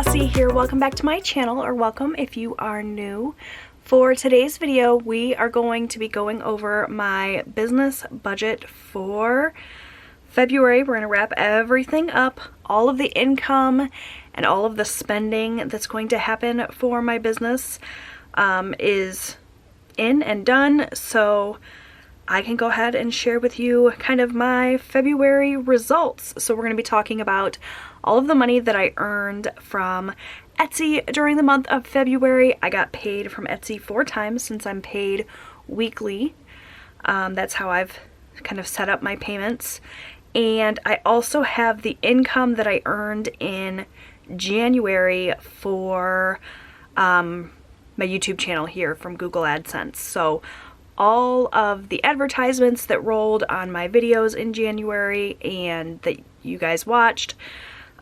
Jessie here. Welcome back to my channel, or welcome if you are new. For today's video, we are going to be going over my business budget for February. We're going to wrap everything up, all of the income and all of the spending that's going to happen for my business is in and done, so I can go ahead and share with you kind of my February results. So we're going to be talking about all of the money that I earned from Etsy during the month of February. I got paid from Etsy 4 times since I'm paid weekly. That's how I've kind of set up my payments. And I also have the income that I earned in January for my YouTube channel here from Google AdSense. So all of the advertisements that rolled on my videos in January and that you guys watched,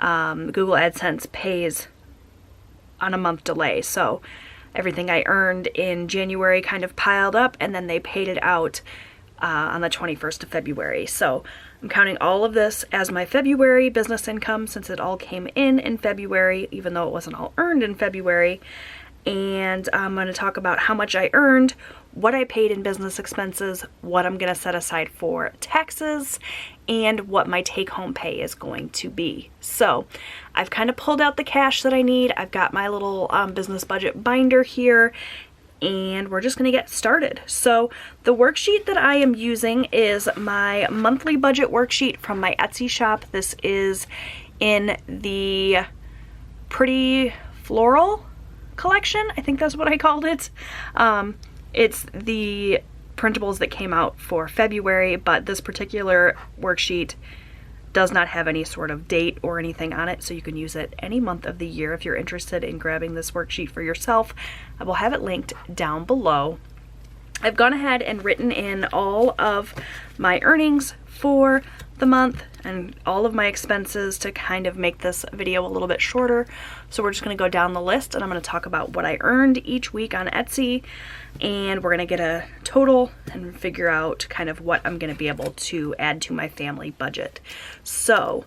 Google AdSense pays on a month delay. So everything I earned in January kind of piled up, and then they paid it out on the 21st of February. So I'm counting all of this as my February business income since it all came in February, even though it wasn't all earned in February. And I'm going to talk about how much I earned, what I paid in business expenses, what I'm going to set aside for taxes, and what my take-home pay is going to be. So I've kind of pulled out the cash that I need. I've got my little business budget binder here, and we're just going to get started. So the worksheet that I am using is my monthly budget worksheet from my Etsy shop. This is in the Pretty Floral collection. I think that's what I called it. It's the printables that came out for February, but this particular worksheet does not have any sort of date or anything on it, so you can use it any month of the year if you're interested in grabbing this worksheet for yourself. I will have it linked down below. I've gone ahead and written in all of my earnings for the month and all of my expenses to kind of make this video a little bit shorter. So we're just going to go down the list, and I'm going to talk about what I earned each week on Etsy, and we're going to get a total and figure out kind of what I'm going to be able to add to my family budget. So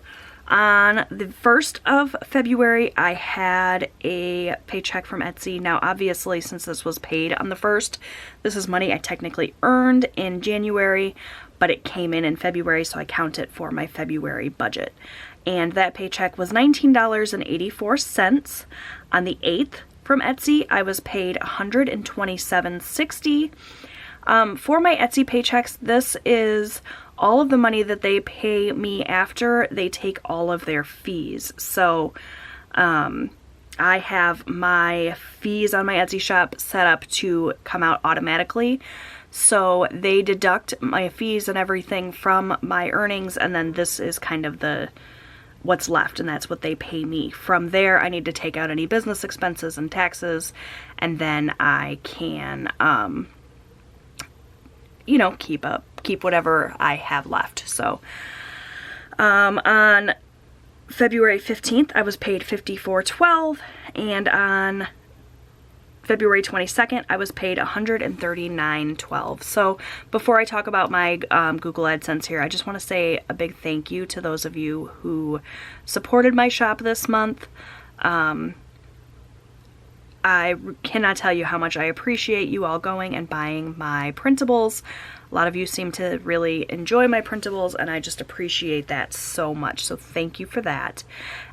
on the 1st of February, I had a paycheck from Etsy. Now, obviously, since this was paid on the 1st, this is money I technically earned in January, but it came in February, so I count it for my February budget. And that paycheck was $19.84. On the 8th from Etsy, I was paid $127.60. For my Etsy paychecks, this is all of the money that they pay me after they take all of their fees. So I have my fees on my Etsy shop set up to come out automatically. So they deduct my fees and everything from my earnings, and then this is kind of what's left, and that's what they pay me. From there, I need to take out any business expenses and taxes, and then I can, you know, keep whatever I have left. So on February 15th, I was paid $54.12, and on February 22nd, I was paid $139.12. So before I talk about my Google AdSense here, I just want to say a big thank you to those of you who supported my shop this month. I cannot tell you how much I appreciate you all going and buying my printables. A lot of you seem to really enjoy my printables, and I just appreciate that so much. So thank you for that.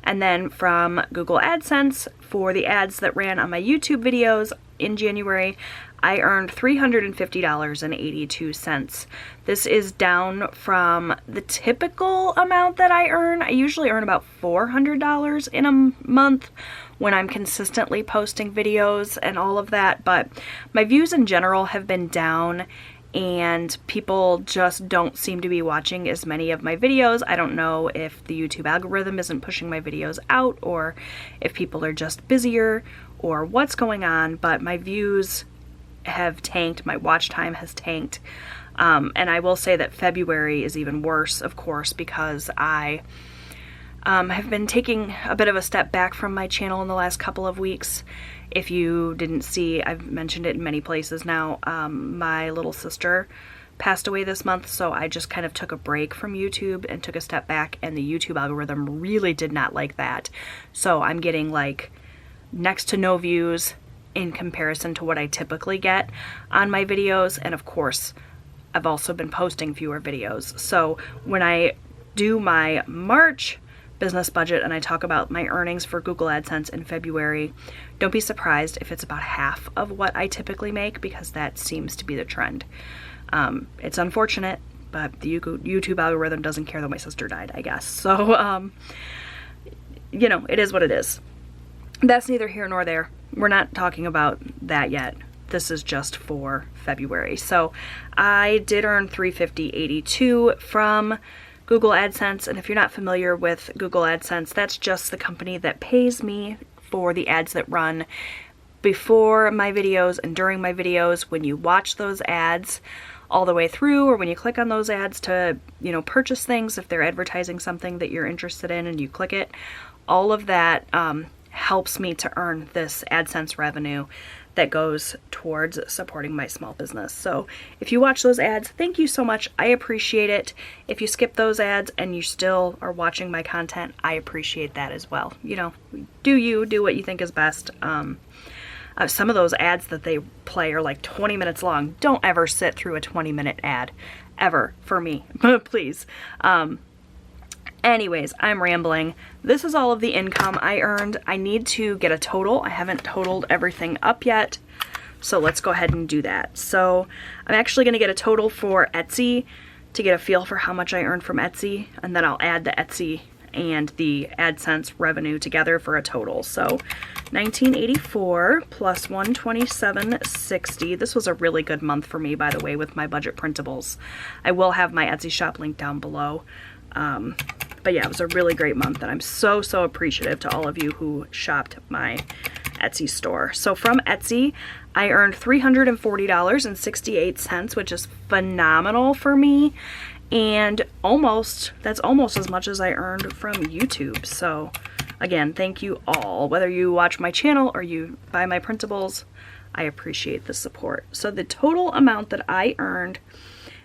And then from Google AdSense, for the ads that ran on my YouTube videos in January, I earned $350.82. This is down from the typical amount that I earn. I usually earn about $400 in a month when I'm consistently posting videos and all of that, but my views in general have been down, and people just don't seem to be watching as many of my videos. I don't know if the YouTube algorithm isn't pushing my videos out, or if people are just busier, or what's going on, but my views have tanked, my watch time has tanked, and I will say that February is even worse, of course, because I have been taking a bit of a step back from my channel in the last couple of weeks. If you didn't see, I've mentioned it in many places now, my little sister passed away this month, so I just kind of took a break from YouTube and took a step back, and the YouTube algorithm really did not like that. So I'm getting like next to no views in comparison to what I typically get on my videos, and of course I've also been posting fewer videos. So when I do my March business budget and I talk about my earnings for Google AdSense in February, don't be surprised if it's about half of what I typically make, because that seems to be the trend. It's unfortunate, but the YouTube algorithm doesn't care that my sister died, I guess. So, you know, it is what it is. That's neither here nor there. We're not talking about that yet. This is just for February. So I did earn $350.82 from Google AdSense, and if you're not familiar with Google AdSense, that's just the company that pays me for the ads that run before my videos and during my videos. When you watch those ads all the way through, or when you click on those ads to, you know, purchase things, if they're advertising something that you're interested in and you click it, all of that helps me to earn this AdSense revenue that goes towards supporting my small business. So if you watch those ads, thank you so much. I appreciate it. If you skip those ads and you still are watching my content, I appreciate that as well. You know, do what you think is best. Some of those ads that they play are like 20 minutes long. Don't ever sit through a 20-minute ad, ever, for me, please. Anyways, I'm rambling. This is all of the income I earned. I need to get a total. I haven't totaled everything up yet, so let's go ahead and do that. So I'm actually going to get a total for Etsy to get a feel for how much I earned from Etsy, and then I'll add the Etsy and the AdSense revenue together for a total. So $19.84 plus $127.60. This was a really good month for me, by the way, with my budget printables. I will have my Etsy shop linked down below. But yeah, it was a really great month, and I'm so appreciative to all of you who shopped my Etsy store. So from Etsy, I earned $340.68, which is phenomenal for me, and that's almost as much as I earned from YouTube. So again, thank you all. Whether you watch my channel or you buy my printables, I appreciate the support. So the total amount that I earned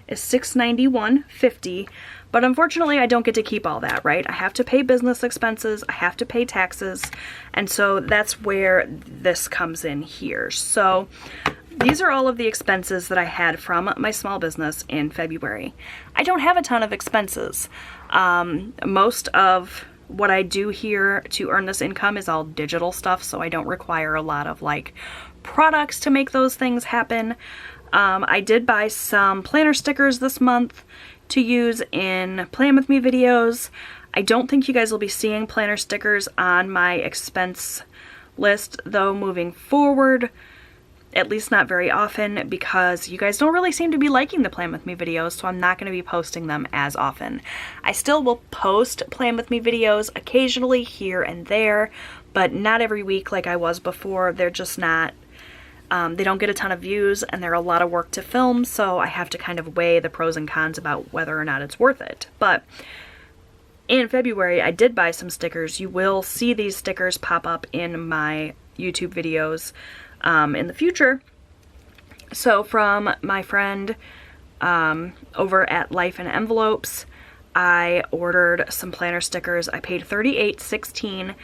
is $691.50. But unfortunately, I don't get to keep all that, right? I have to pay business expenses, I have to pay taxes, and so that's where this comes in here. So these are all of the expenses that I had from my small business in February. I don't have a ton of expenses. Most of what I do here to earn this income is all digital stuff, so I don't require a lot of like products to make those things happen. I did buy some planner stickers this month to use in Plan With Me videos. I don't think you guys will be seeing planner stickers on my expense list though moving forward, at least not very often, because you guys don't really seem to be liking the Plan With Me videos, so I'm not going to be posting them as often. I still will post Plan With Me videos occasionally here and there, but not every week like I was before. They're just not they don't get a ton of views, and they're a lot of work to film, so I have to kind of weigh the pros and cons about whether or not it's worth it. But in February, I did buy some stickers. You will see these stickers pop up in my YouTube videos in the future. So from my friend over at Life in Envelopes, I ordered some planner stickers. I paid $38.16.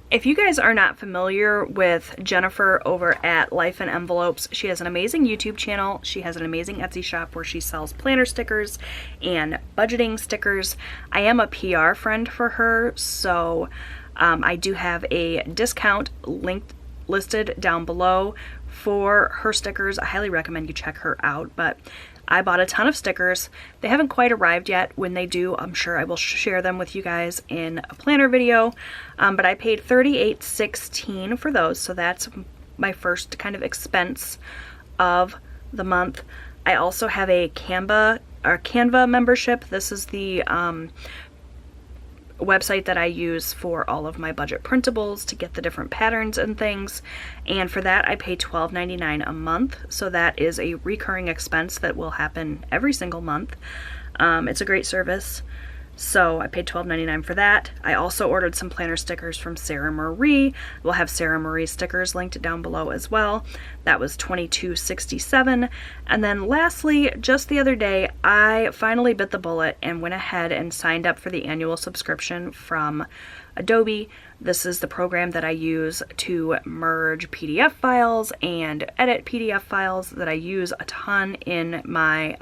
If you guys are not familiar with Jennifer over at Life in Envelopes, she has an amazing YouTube channel. She has an amazing Etsy shop where she sells planner stickers and budgeting stickers. I am a PR friend for her, so I do have a discount listed down below for her stickers. I highly recommend you check her out, but I bought a ton of stickers. They haven't quite arrived yet. When they do, I'm sure I will share them with you guys in a planner video. But I paid $38.16 for those, so that's my first kind of expense of the month. I also have a Canva membership. This is the website that I use for all of my budget printables to get the different patterns and things, and for that I pay $12.99 a month, so that is a recurring expense that will happen every single month. It's a great service. So I paid $12.99 for that. I also ordered some planner stickers from Sara Marie. We'll have Sara Marie stickers linked down below as well. That was $22.67. And then lastly, just the other day, I finally bit the bullet and went ahead and signed up for the annual subscription from Adobe. This is the program that I use to merge PDF files and edit PDF files that I use a ton in my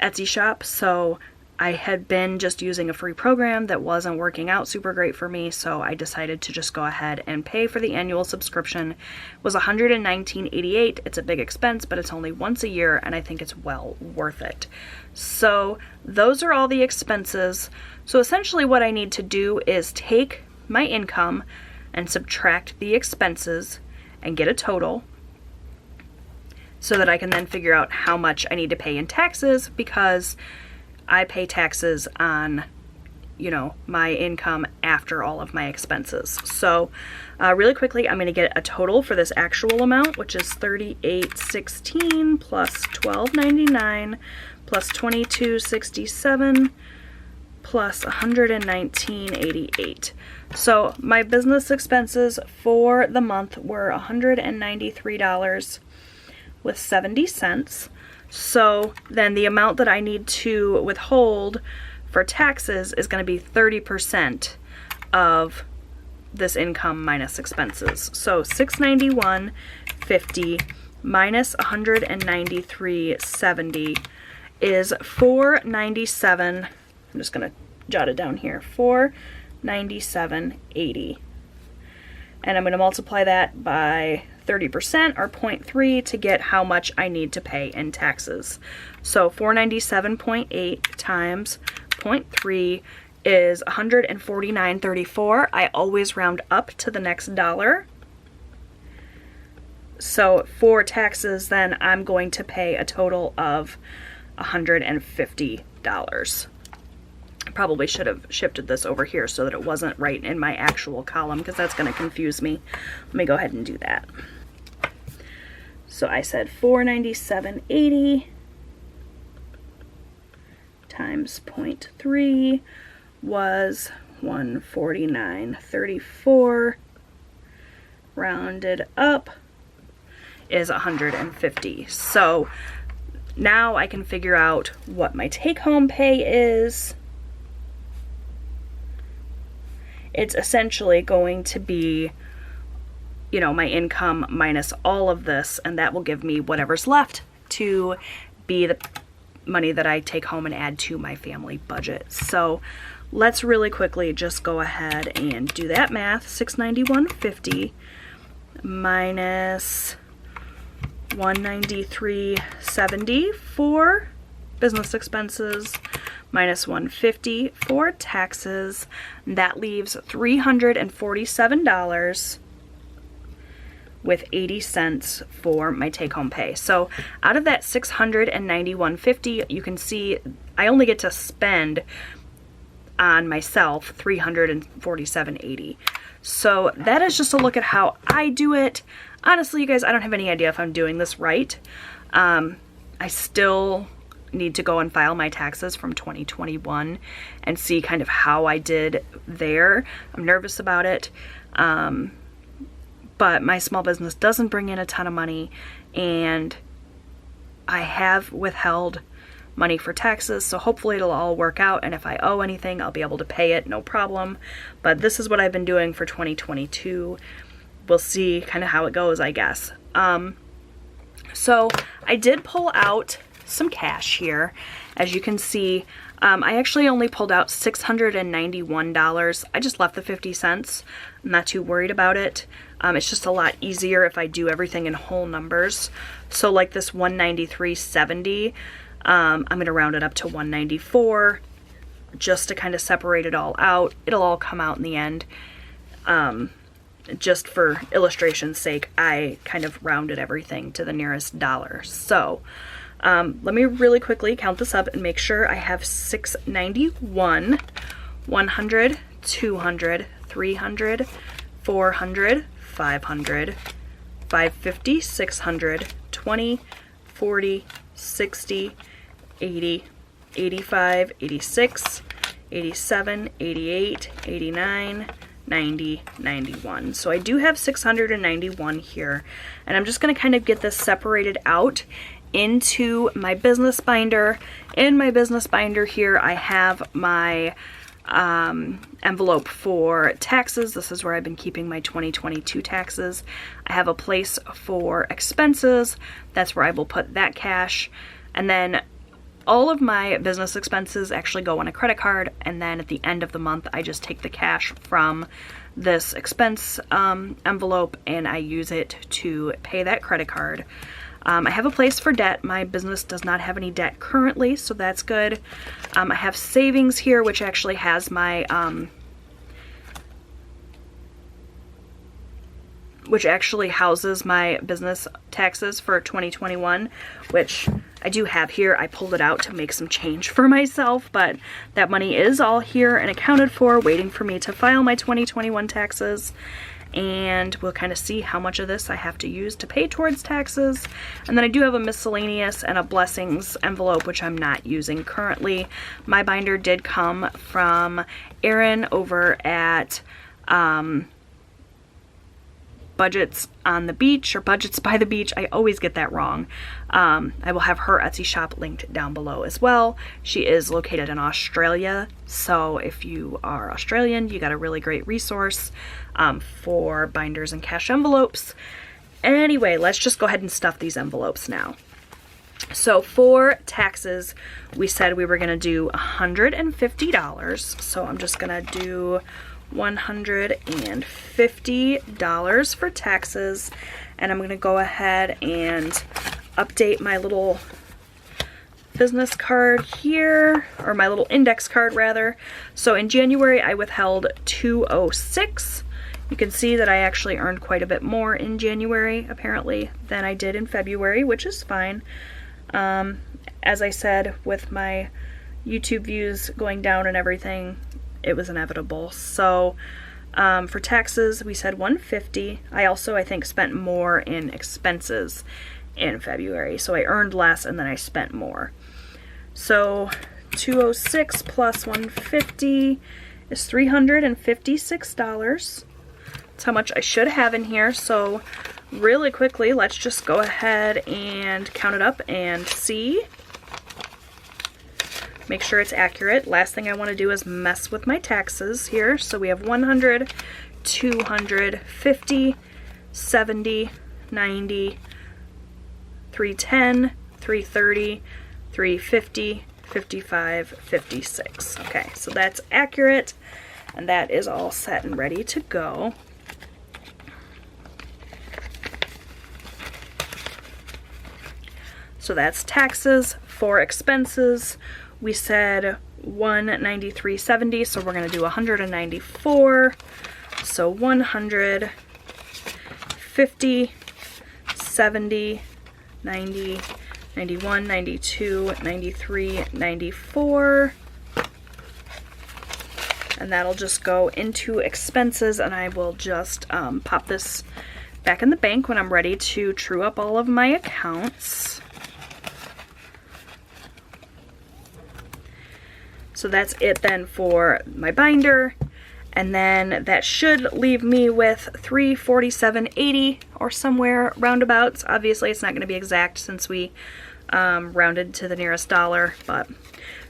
Etsy shop. So I had been just using a free program that wasn't working out super great for me, so I decided to just go ahead and pay for the annual subscription. It was $119.88. It's a big expense, but it's only once a year, and I think it's well worth it. So those are all the expenses. So essentially what I need to do is take my income and subtract the expenses and get a total, so that I can then figure out how much I need to pay in taxes, because I pay taxes on, you know, my income after all of my expenses. So really quickly, I'm going to get a total for this actual amount, which is $38.16 plus $12.99 plus $22.67 plus $119.88. So my business expenses for the month were $193 with 70 cents. So then the amount that I need to withhold for taxes is going to be 30% of this income minus expenses. So $691.50 minus $193.70 is $497. I'm just going to jot it down here. $497.80. And I'm going to multiply that by 30% or 0.3 to get how much I need to pay in taxes. So 497.8 times 0.3 is 149.34. I always round up to the next dollar. So for taxes, then I'm going to pay a total of $150. I probably should have shifted this over here so that it wasn't right in my actual column, because that's going to confuse me. Let me go ahead and do that. So I said 497.80 times 0.3 was 149.34, rounded up is 150. So now I can figure out what my take-home pay is. It's essentially going to be, you know, my income minus all of this, and that will give me whatever's left to be the money that I take home and add to my family budget. So let's really quickly just go ahead and do that math. $691.50 minus $193.70 for business expenses minus $150 for taxes. That leaves $347 with 80 cents for my take-home pay. So out of that $691.50, you can see I only get to spend on myself $347.80. So that is just a look at how I do it. Honestly, you guys, I don't have any idea if I'm doing this right. I still need to go and file my taxes from 2021 and see kind of how I did there. I'm nervous about it. But my small business doesn't bring in a ton of money, and I have withheld money for taxes, so hopefully it'll all work out, and if I owe anything, I'll be able to pay it, no problem. But this is what I've been doing for 2022. We'll see kind of how it goes, I guess. So I did pull out some cash here. As you can see, I actually only pulled out $691. I just left the 50 cents. I'm not too worried about it. It's just a lot easier if I do everything in whole numbers. So like this $193.70, I'm going to round it up to $194 just to kind of separate it all out. It'll all come out in the end. Just for illustration's sake, I kind of rounded everything to the nearest dollar. So let me really quickly count this up and make sure I have $691, 100, 200, 300, 400, 500, 550, 600, 20, 40, 60, 80, 85, 86, 87, 88, 89, 90, 91. So I do have 691 here, and I'm just going to kind of get this separated out into my business binder. In my business binder here, I have my envelope for taxes. This is where I've been keeping my 2022 taxes. I have a place for expenses. That's where I will put that cash. And then all of my business expenses actually go on a credit card, and then at the end of the month I just take the cash from this expense envelope and I use it to pay that credit card. I have a place for debt. My business does not have any debt currently, so that's good. I have savings here, which actually has my which actually houses my business taxes for 2021, which I do have here. I pulled it out to make some change for myself, but that money is all here and accounted for, waiting for me to file my 2021 taxes. And we'll kind of see how much of this I have to use to pay towards taxes. And then I do have a miscellaneous and a blessings envelope, which I'm not using currently. My binder did come from Erin over at Budgets on the Beach, or Budgets by the Beach. I always get that wrong. I will have her Etsy shop linked down below as well. She is located in Australia, so if you are Australian, you got a really great resource for binders and cash envelopes. Anyway, let's just go ahead and stuff these envelopes now. So for taxes, we said we were going to do $150, so I'm just going to do $150 for taxes, and I'm going to go ahead and update my little business card here, or my little index card rather. So in January I withheld $206. You can see that I actually earned quite a bit more in January apparently than I did in February, which is fine. As I said, with my YouTube views going down and everything, it was inevitable. So for taxes we said $150. I also, I think, spent more in expenses in February, so I earned less and then I spent more. So $206 plus $150 is $356. That's how much I should have in here. So really quickly, let's just go ahead and count it up and see. Make sure it's accurate. Last thing I want to do is mess with my taxes here. So we have 100, 200, 50, 70, 90, 310, 330, 350, 55, 56. Okay, so that's accurate, and that is all set and ready to go. So that's taxes. For expenses, we said $193.70, so we're going to do $194. So 100, 50, 70, 90, 91, 92, 93, 94. And that'll just go into expenses, and I will just pop this back in the bank when I'm ready to true up all of my accounts. So that's it then for my binder, and then that should leave me with $347.80 or somewhere roundabouts. Obviously it's not going to be exact since we rounded to the nearest dollar, but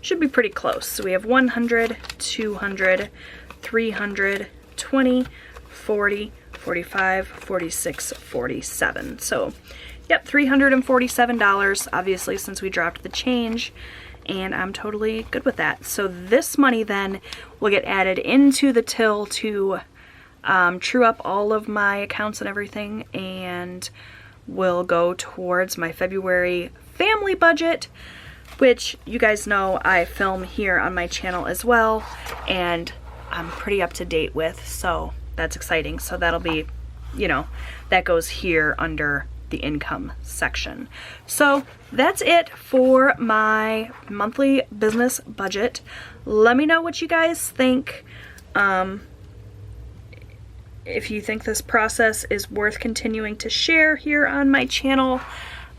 should be pretty close. So we have 100, 200, 300, 20, 40, 45, 46, 47. So yep, $347, obviously, since we dropped the change. And I'm totally good with that. So this money then will get added into the till to true up all of my accounts and everything, and will go towards my February family budget, which you guys know I film here on my channel as well, and I'm pretty up to date with, so that's exciting. So that'll be, you know, that goes here under the income section. So that's it for my monthly business budget. Let me know what you guys think. If you think this process is worth continuing to share here on my channel.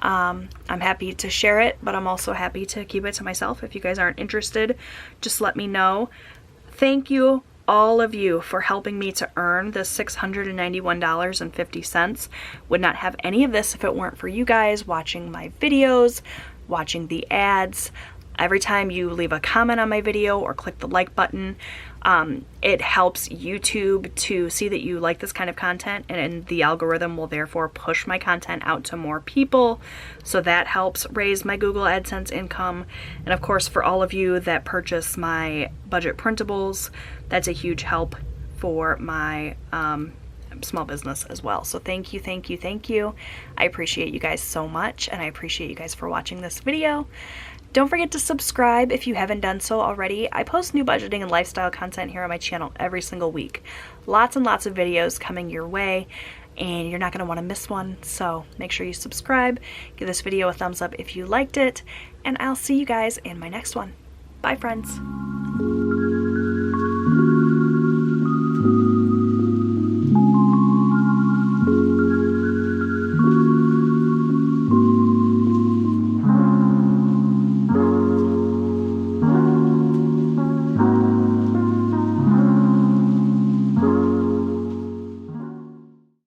I'm happy to share it, but I'm also happy to keep it to myself. If you guys aren't interested, just let me know. Thank you, all of you, for helping me to earn this $691.50. Would not have any of this if it weren't for you guys watching my videos, watching the ads. Every time you leave a comment on my video or click the like button, it helps YouTube to see that you like this kind of content, and the algorithm will therefore push my content out to more people. So that helps raise my Google AdSense income. And of course, for all of you that purchase my budget printables, that's a huge help for my small business as well. So thank you, thank you, thank you. I appreciate you guys so much, and I appreciate you guys for watching this video. Don't forget to subscribe if you haven't done so already. I post new budgeting and lifestyle content here on my channel every single week. Lots and lots of videos coming your way, and you're not going to want to miss one. So make sure you subscribe, give this video a thumbs up if you liked it, and I'll see you guys in my next one. Bye, friends.